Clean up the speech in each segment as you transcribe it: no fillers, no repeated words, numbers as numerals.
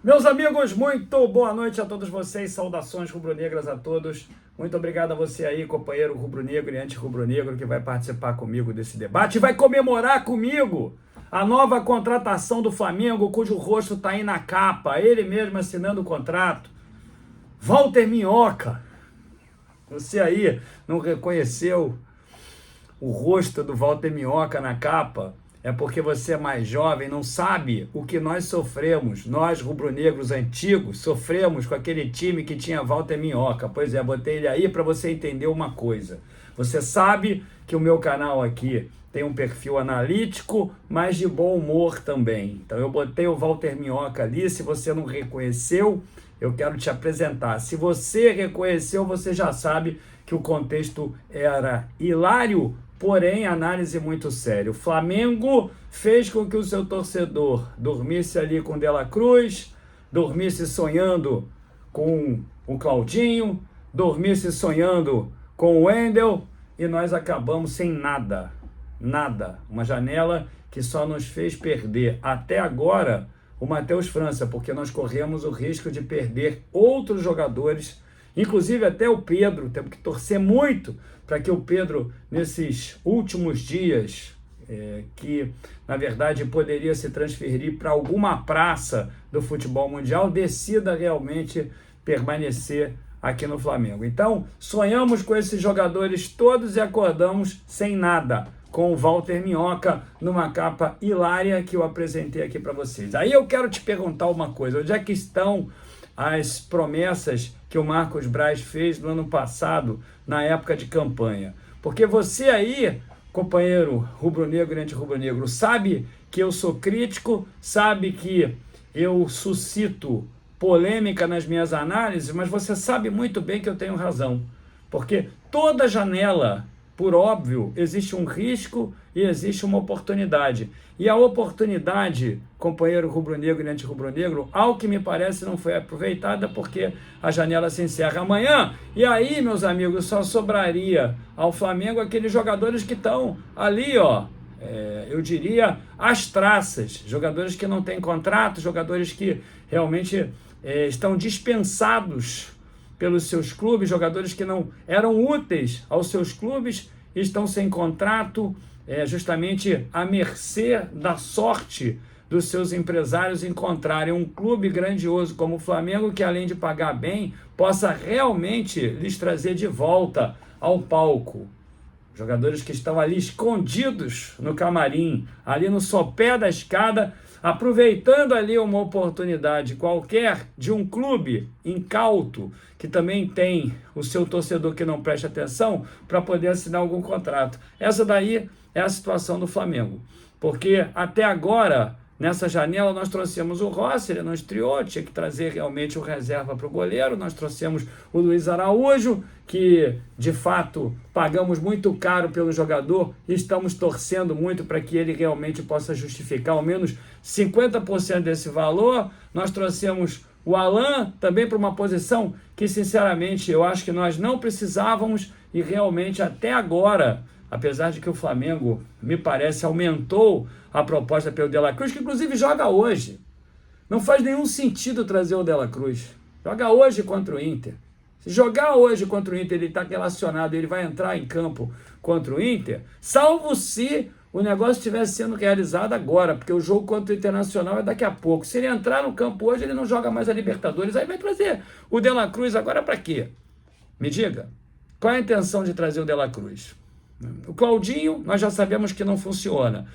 Meus amigos, muito boa noite a todos vocês, saudações rubro-negras a todos. Muito obrigado a você aí, companheiro rubro-negro e anti-rubro-negro, que vai participar comigo desse debate e vai comemorar comigo a nova contratação do Flamengo, cujo rosto está aí na capa, ele mesmo assinando o contrato. Walter Minhoca. Você aí não reconheceu o rosto do Walter Minhoca na capa? É porque você é mais jovem, não sabe o que nós sofremos. Nós, rubro-negros antigos, sofremos com aquele time que tinha Walter Minhoca. Pois é, botei ele aí para você entender uma coisa. Você sabe que o meu canal aqui tem um perfil analítico, mas de bom humor também. Então eu botei o Walter Minhoca ali. Se você não reconheceu, eu quero te apresentar. Se você reconheceu, você já sabe que o contexto era hilário, porém, análise muito séria. O Flamengo fez com que o seu torcedor dormisse ali com De La Cruz, dormisse sonhando com o Claudinho, dormisse sonhando com o Wendel, e nós acabamos sem nada. Nada. Uma janela que só nos fez perder até agora o Matheus França, porque nós corremos o risco de perder outros jogadores, inclusive até o Pedro. Temos que torcer muito para que o Pedro, nesses últimos dias, que na verdade poderia se transferir para alguma praça do futebol mundial, decida realmente permanecer aqui no Flamengo. Então, sonhamos com esses jogadores todos e acordamos sem nada, com o Walter Minhoca numa capa hilária que eu apresentei aqui para vocês. Aí eu quero te perguntar uma coisa: onde é que estão as promessas que o Marcos Braz fez no ano passado, na época de campanha? Porque você aí, companheiro rubro-negro e anti-rubro-negro, sabe que eu sou crítico, sabe que eu suscito polêmica nas minhas análises, mas você sabe muito bem que eu tenho razão. Porque toda janela, por óbvio, existe um risco e existe uma oportunidade. E a oportunidade, companheiro rubro-negro e anti-rubro-negro, ao que me parece, não foi aproveitada porque a janela se encerra amanhã. E aí, meus amigos, só sobraria ao Flamengo aqueles jogadores que estão ali, eu diria, às traças. Jogadores que não têm contrato, jogadores que realmente estão dispensados pelos seus clubes, jogadores que não eram úteis aos seus clubes, estão sem contrato, justamente à mercê da sorte dos seus empresários encontrarem um clube grandioso como o Flamengo, que além de pagar bem, possa realmente lhes trazer de volta ao palco. Jogadores que estão ali escondidos no camarim, ali no sopé da escada, aproveitando ali uma oportunidade qualquer de um clube incauto, que também tem o seu torcedor que não presta atenção, para poder assinar algum contrato. Essa daí é a situação do Flamengo. Porque até agora, nessa janela, nós trouxemos o Rossi, ele não estreou, tinha que trazer realmente o reserva para o goleiro. Nós trouxemos o Luiz Araújo, que de fato pagamos muito caro pelo jogador e estamos torcendo muito para que ele realmente possa justificar ao menos 50% desse valor. Nós trouxemos o Alan também para uma posição que, sinceramente, eu acho que nós não precisávamos, e realmente até agora, apesar de que o Flamengo, me parece, aumentou a proposta pelo De La Cruz, que inclusive joga hoje. Não faz nenhum sentido trazer o De La Cruz. Joga hoje contra o Inter. Se jogar hoje contra o Inter, ele está relacionado, ele vai entrar em campo contra o Inter, salvo se o negócio estivesse sendo realizado agora, porque o jogo contra o Internacional é daqui a pouco. Se ele entrar no campo hoje, ele não joga mais a Libertadores, aí vai trazer o De La Cruz agora para quê? Me diga, qual é a intenção de trazer o De La Cruz? O Claudinho, nós já sabemos que não funciona.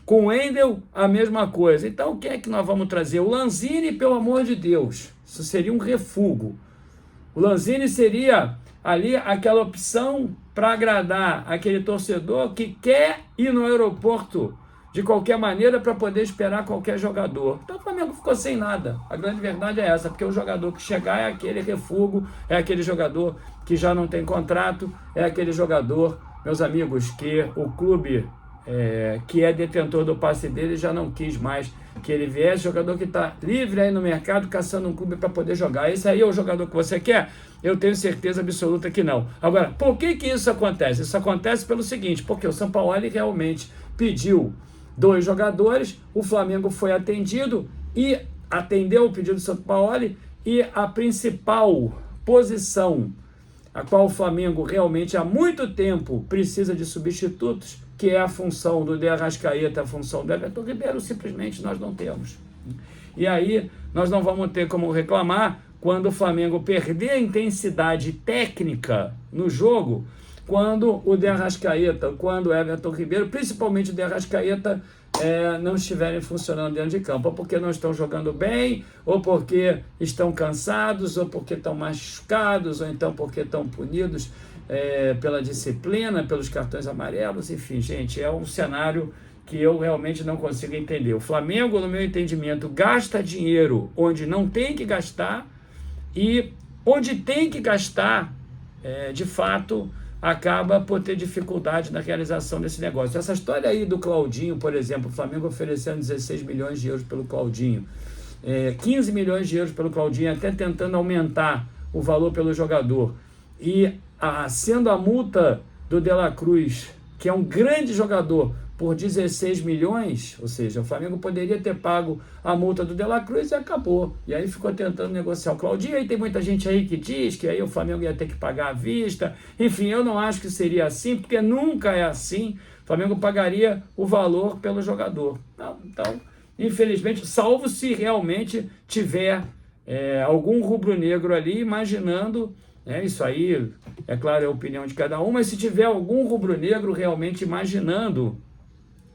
Com o Wendel, a mesma coisa. Então, quem é que nós vamos trazer? O Lanzini, pelo amor de Deus. Isso seria um refúgio. O Lanzini seria ali aquela opção para agradar aquele torcedor que quer ir no aeroporto de qualquer maneira para poder esperar qualquer jogador. Então o Flamengo ficou sem nada. A grande verdade é essa, porque o jogador que chegar é aquele refúgio, é aquele jogador que já não tem contrato, é aquele jogador, meus amigos, que o clube que é detentor do passe dele já não quis mais que ele viesse. Jogador que está livre aí no mercado, caçando um clube para poder jogar. Esse aí é o jogador que você quer? Eu tenho certeza absoluta que não. Agora, por que isso acontece? Isso acontece pelo seguinte, porque o Sampaoli realmente pediu 2 jogadores, o Flamengo foi atendido e atendeu o pedido do São Paulo e a principal posição a qual o Flamengo realmente há muito tempo precisa de substitutos, que é a função do De Arrascaeta, a função do Everton Ribeiro, simplesmente nós não temos. E aí nós não vamos ter como reclamar quando o Flamengo perder a intensidade técnica no jogo, quando o De Arrascaeta, quando o Everton Ribeiro, principalmente o De Arrascaeta, não estiverem funcionando dentro de campo, ou porque não estão jogando bem, ou porque estão cansados, ou porque estão machucados, ou então porque estão punidos pela disciplina, pelos cartões amarelos, enfim, gente, é um cenário que eu realmente não consigo entender. O Flamengo, no meu entendimento, gasta dinheiro onde não tem que gastar, e onde tem que gastar, de fato, acaba por ter dificuldade na realização desse negócio. Essa história aí do Claudinho, por exemplo, o Flamengo oferecendo 16 milhões de euros pelo Claudinho, 15 milhões de euros pelo Claudinho, até tentando aumentar o valor pelo jogador, e sendo a multa do De La Cruz, que é um grande jogador, por 16 milhões, ou seja, o Flamengo poderia ter pago a multa do De La Cruz e acabou. E aí ficou tentando negociar o Claudinho, aí tem muita gente aí que diz que aí o Flamengo ia ter que pagar à vista. Enfim, eu não acho que seria assim, porque nunca é assim. O Flamengo pagaria o valor pelo jogador. Então, infelizmente, salvo se realmente tiver algum rubro-negro ali imaginando, isso aí, é claro, é a opinião de cada um, mas se tiver algum rubro-negro realmente imaginando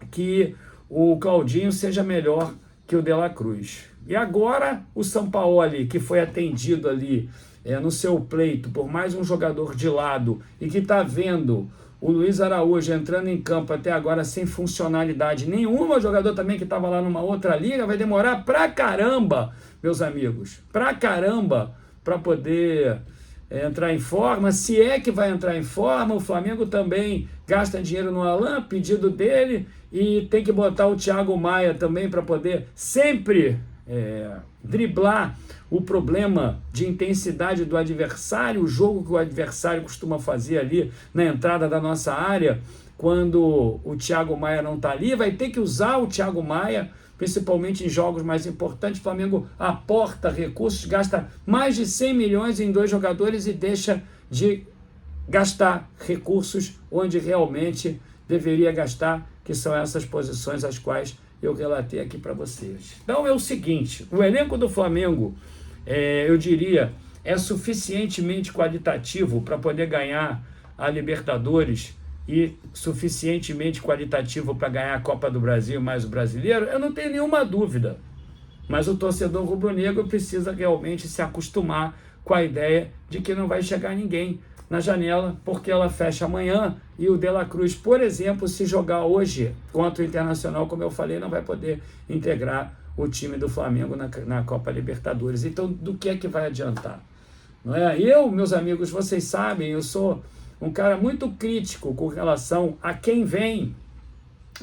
que o Claudinho seja melhor que o De La Cruz. E agora o Sampaoli, que foi atendido ali no seu pleito por mais um jogador de lado e que está vendo o Luiz Araújo entrando em campo até agora sem funcionalidade nenhuma, o jogador também que estava lá numa outra liga, vai demorar pra caramba, meus amigos, pra caramba, para poder entrar em forma, se é que vai entrar em forma. O Flamengo também gasta dinheiro no Alan, pedido dele, e tem que botar o Thiago Maia também para poder sempre driblar o problema de intensidade do adversário, o jogo que o adversário costuma fazer ali na entrada da nossa área, quando o Thiago Maia não está ali, vai ter que usar o Thiago Maia, principalmente em jogos mais importantes. O Flamengo aporta recursos, gasta mais de 100 milhões em 2 jogadores e deixa de gastar recursos onde realmente deveria gastar, que são essas posições as quais eu relatei aqui para vocês. Então é o seguinte, o elenco do Flamengo, eu diria, é suficientemente qualitativo para poder ganhar a Libertadores e suficientemente qualitativo para ganhar a Copa do Brasil mais o Brasileiro, eu não tenho nenhuma dúvida. Mas o torcedor rubro-negro precisa realmente se acostumar com a ideia de que não vai chegar ninguém na janela, porque ela fecha amanhã, e o De La Cruz, por exemplo, se jogar hoje contra o Internacional, como eu falei, não vai poder integrar o time do Flamengo na Copa Libertadores. Então, do que é que vai adiantar? Não é? Eu, meus amigos, vocês sabem, eu sou um cara muito crítico com relação a quem vem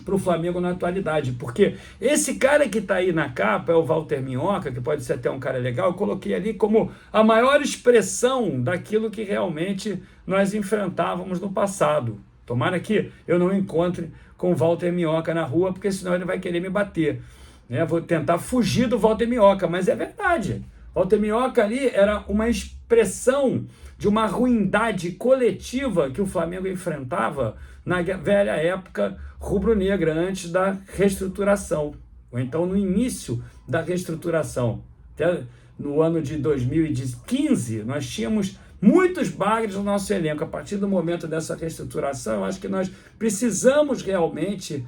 para o Flamengo na atualidade, porque esse cara que está aí na capa é o Walter Minhoca, que pode ser até um cara legal. Eu coloquei ali como a maior expressão daquilo que realmente nós enfrentávamos no passado. Tomara que eu não encontre com o Walter Minhoca na rua, porque senão ele vai querer me bater, né? Vou tentar fugir do Walter Minhoca, mas é verdade. Walter Minhoca ali era uma expressão de uma ruindade coletiva que o Flamengo enfrentava na velha época rubro-negra, antes da reestruturação, ou então no início da reestruturação. Até no ano de 2015, nós tínhamos muitos bagres no nosso elenco. A partir do momento dessa reestruturação, eu acho que nós precisamos realmente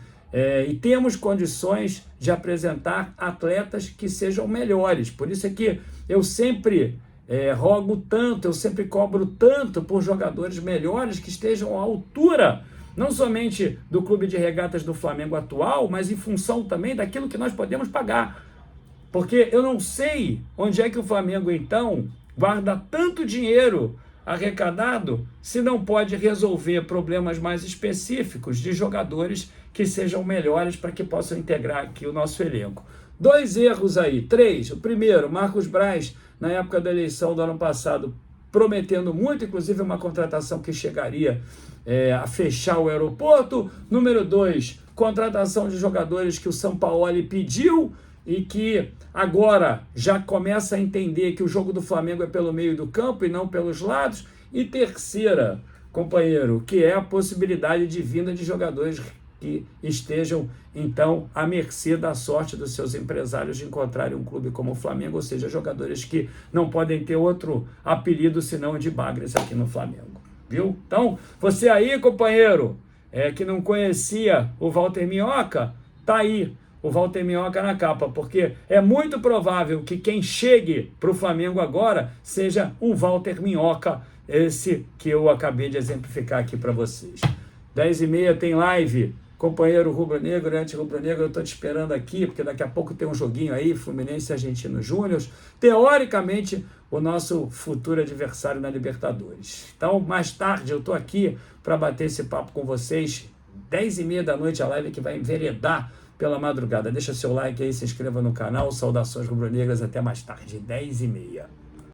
e temos condições de apresentar atletas que sejam melhores. Por isso é que eu sempre rogo tanto, eu sempre cobro tanto por jogadores melhores que estejam à altura, não somente do clube de regatas do Flamengo atual, mas em função também daquilo que nós podemos pagar. Porque eu não sei onde é que o Flamengo, então, guarda tanto dinheiro arrecadado se não pode resolver problemas mais específicos de jogadores que sejam melhores para que possam integrar aqui o nosso elenco. 2 erros aí, 3. O primeiro, Marcos Braz, na época da eleição do ano passado, prometendo muito, inclusive uma contratação que chegaria a fechar o aeroporto. Número 2, contratação de jogadores que o Sampaoli pediu e que agora já começa a entender que o jogo do Flamengo é pelo meio do campo e não pelos lados. E terceira, companheiro, que é a possibilidade de vinda de jogadores que estejam, então, à mercê da sorte dos seus empresários de encontrarem um clube como o Flamengo, ou seja, jogadores que não podem ter outro apelido senão de Bagres aqui no Flamengo, viu? Então, você aí, companheiro, que não conhecia o Walter Minhoca, tá aí o Walter Minhoca na capa, porque é muito provável que quem chegue para o Flamengo agora seja um Walter Minhoca, esse que eu acabei de exemplificar aqui para vocês. 10h30 tem live, companheiro rubro-negro e anti-rubro-negro, eu estou te esperando aqui, porque daqui a pouco tem um joguinho aí, Fluminense e Argentino Júnior, teoricamente o nosso futuro adversário na Libertadores. Então, mais tarde eu estou aqui para bater esse papo com vocês, 10h30 da noite, a live que vai enveredar pela madrugada. Deixa seu like aí, se inscreva no canal, saudações rubro-negras, até mais tarde, 10h30.